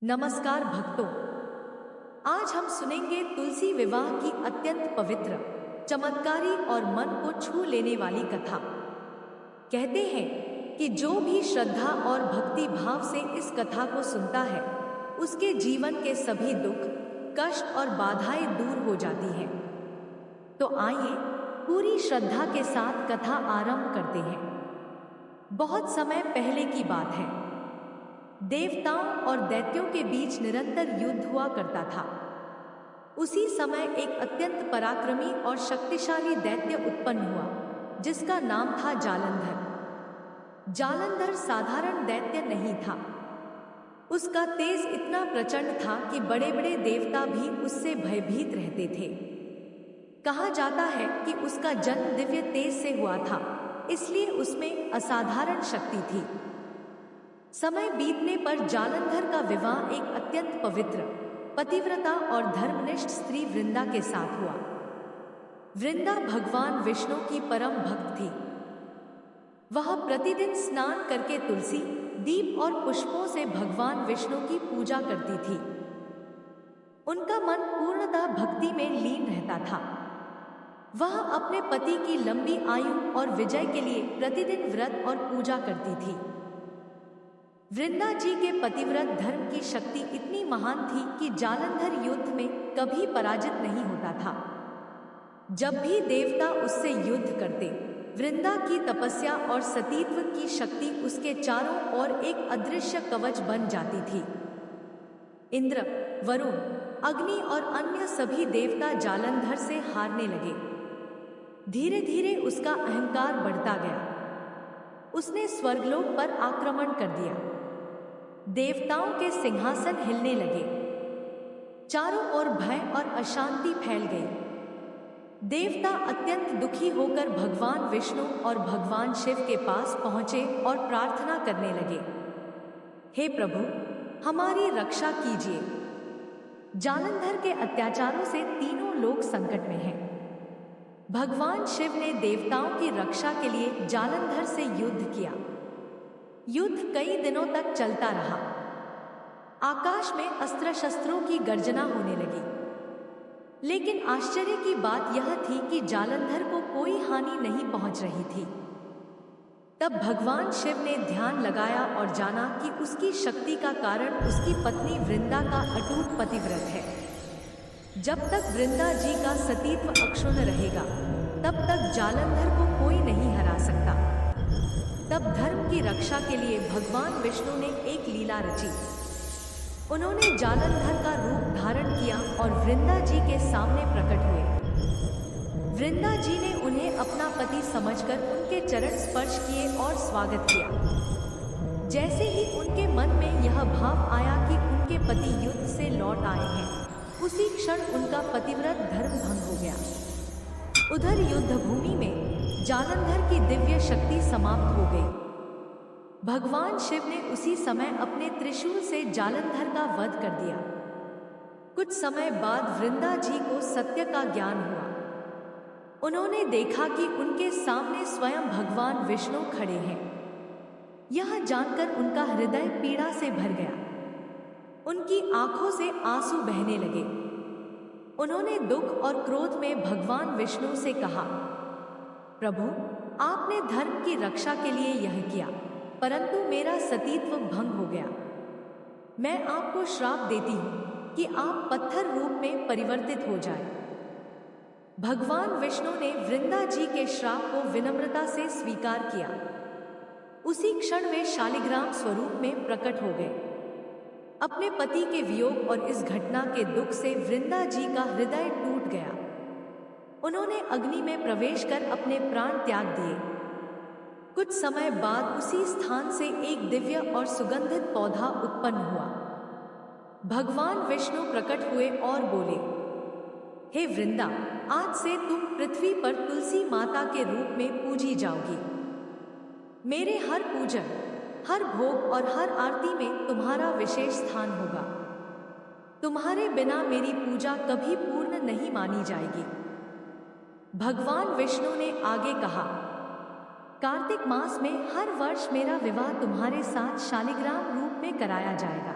नमस्कार भक्तों, आज हम सुनेंगे तुलसी विवाह की अत्यंत पवित्र, चमत्कारी और मन को छू लेने वाली कथा। कहते हैं कि जो भी श्रद्धा और भक्ति भाव से इस कथा को सुनता है, उसके जीवन के सभी दुख, कष्ट और बाधाएं दूर हो जाती हैं। तो आइए पूरी श्रद्धा के साथ कथा आरंभ करते हैं। बहुत समय पहले की बात है। देवताओं और दैत्यों के बीच निरंतर युद्ध हुआ करता था। उसी समय एक अत्यंत पराक्रमी और शक्तिशाली दैत्य उत्पन्न हुआ, जिसका नाम था जालंधर। जालंधर साधारण दैत्य नहीं था। उसका तेज इतना प्रचंड था कि बड़े बड़े देवता भी उससे भयभीत रहते थे। कहा जाता है कि उसका जन्म दिव्य तेज से हुआ था, इसलिए उसमें असाधारण शक्ति थी। समय बीतने पर जालंधर का विवाह एक अत्यंत पवित्र, पतिव्रता और धर्मनिष्ठ स्त्री वृंदा के साथ हुआ। वृंदा भगवान विष्णु की परम भक्त थी। वह प्रतिदिन स्नान करके तुलसी, दीप और पुष्पों से भगवान विष्णु की पूजा करती थी। उनका मन पूर्णतः भक्ति में लीन रहता था। वह अपने पति की लंबी आयु और विजय के लिए प्रतिदिन व्रत और पूजा करती थी। वृंदा जी के पतिव्रत धर्म की शक्ति इतनी महान थी कि जालंधर युद्ध में कभी पराजित नहीं होता था। जब भी देवता उससे युद्ध करते, वृंदा की तपस्या और सतीत्व की शक्ति उसके चारों ओर एक अदृश्य कवच बन जाती थी। इंद्र, वरुण, अग्नि और अन्य सभी देवता जालंधर से हारने लगे। धीरे धीरे उसका अहंकार बढ़ता गया। उसने स्वर्गलोक पर आक्रमण कर दिया। देवताओं के सिंहासन हिलने लगे। चारों ओर भय और अशांति फैल गई। देवता अत्यंत दुखी होकर भगवान विष्णु और भगवान शिव के पास पहुंचे और प्रार्थना करने लगे, हे प्रभु, हमारी रक्षा कीजिए। जालंधर के अत्याचारों से तीनों लोग संकट में हैं। भगवान शिव ने देवताओं की रक्षा के लिए जालंधर से युद्ध किया। युद्ध कई दिनों तक चलता रहा। आकाश में अस्त्र शस्त्रों की गर्जना होने लगी। लेकिन आश्चर्य की बात यह थी कि जालंधर को कोई हानि नहीं पहुंच रही थी। तब भगवान शिव ने ध्यान लगाया और जाना कि उसकी शक्ति का कारण उसकी पत्नी वृंदा का अटूट पतिव्रत है। जब तक वृंदा जी का सतीत्व अक्षुण्ण रहेगा, तब तक जालंधर को कोई नहीं हरा सकता। तब धर्म की रक्षा के लिए भगवान विष्णु ने एक लीला रची। उन्होंने जालंधर का रूप धारण किया और वृंदा जी के सामने प्रकट हुए। वृंदा जी ने उन्हें अपना पति समझकर उनके चरण स्पर्श किए और स्वागत किया। जैसे ही उनके मन में यह भाव आया कि उनके पति युद्ध से लौट आए हैं, उसी क्षण उनका पतिव्रत धर्म भंग हो गया। उधर युद्ध भूमि में जालंधर की दिव्य शक्ति समाप्त हो गई। भगवान शिव ने उसी समय अपने त्रिशूल से जालंधर का वध कर दिया। कुछ समय बाद वृंदा जी को सत्य का ज्ञान हुआ। उन्होंने देखा कि उनके सामने स्वयं भगवान विष्णु खड़े हैं। यह जानकर उनका हृदय पीड़ा से भर गया। उनकी आंखों से आंसू बहने लगे। उन्होंने दुख और क्रोध में भगवान विष्णु से कहा, प्रभु, आपने धर्म की रक्षा के लिए यह किया, परंतु मेरा सतीत्व भंग हो गया। मैं आपको श्राप देती हूँ कि आप पत्थर रूप में परिवर्तित हो जाए। भगवान विष्णु ने वृंदा जी के श्राप को विनम्रता से स्वीकार किया। उसी क्षण वे शालिग्राम स्वरूप में प्रकट हो गए। अपने पति के वियोग और इस घटना के दुख से वृंदा जी का हृदय टूट गया। उन्होंने अग्नि में प्रवेश कर अपने प्राण त्याग दिए। कुछ समय बाद उसी स्थान से एक दिव्य और सुगंधित पौधा उत्पन्न हुआ। भगवान विष्णु प्रकट हुए और बोले, हे वृंदा, आज से तुम पृथ्वी पर तुलसी माता के रूप में पूजी जाओगी। मेरे हर पूजन, हर भोग और हर आरती में तुम्हारा विशेष स्थान होगा। तुम्हारे बिना मेरी पूजा कभी पूर्ण नहीं मानी जाएगी। भगवान विष्णु ने आगे कहा, कार्तिक मास में हर वर्ष मेरा विवाह तुम्हारे साथ शालिग्राम रूप में कराया जाएगा।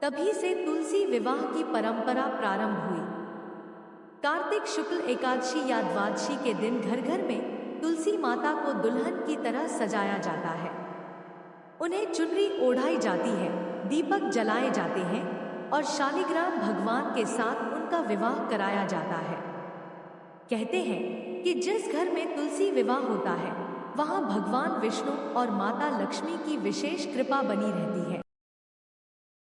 तभी से तुलसी विवाह की परंपरा प्रारंभ हुई। कार्तिक शुक्ल एकादशी या द्वादशी के दिन घर घर में तुलसी माता को दुल्हन की तरह सजाया जाता है। उन्हें चुनरी ओढ़ाई जाती है, दीपक जलाए जाते हैं और शालिग्राम भगवान के साथ उनका विवाह कराया जाता है। कहते हैं कि जिस घर में तुलसी विवाह होता है, वहां भगवान विष्णु और माता लक्ष्मी की विशेष कृपा बनी रहती है।